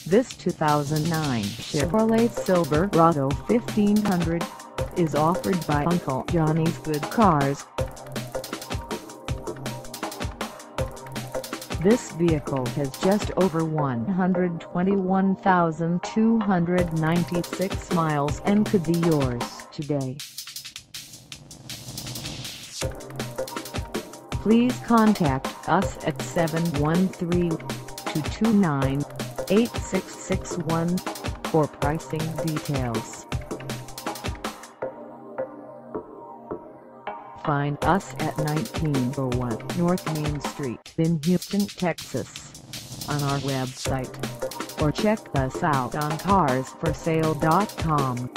This 2009 Chevrolet Silverado 1500 is offered by Uncle Johnny's Good Cars. This vehicle has just over 121,296 miles and could be yours today. Please contact us at 713-229-8661 for pricing details. Find us at 1901 North Main Street in Houston, Texas, on our website, or check us out on carsforsale.com.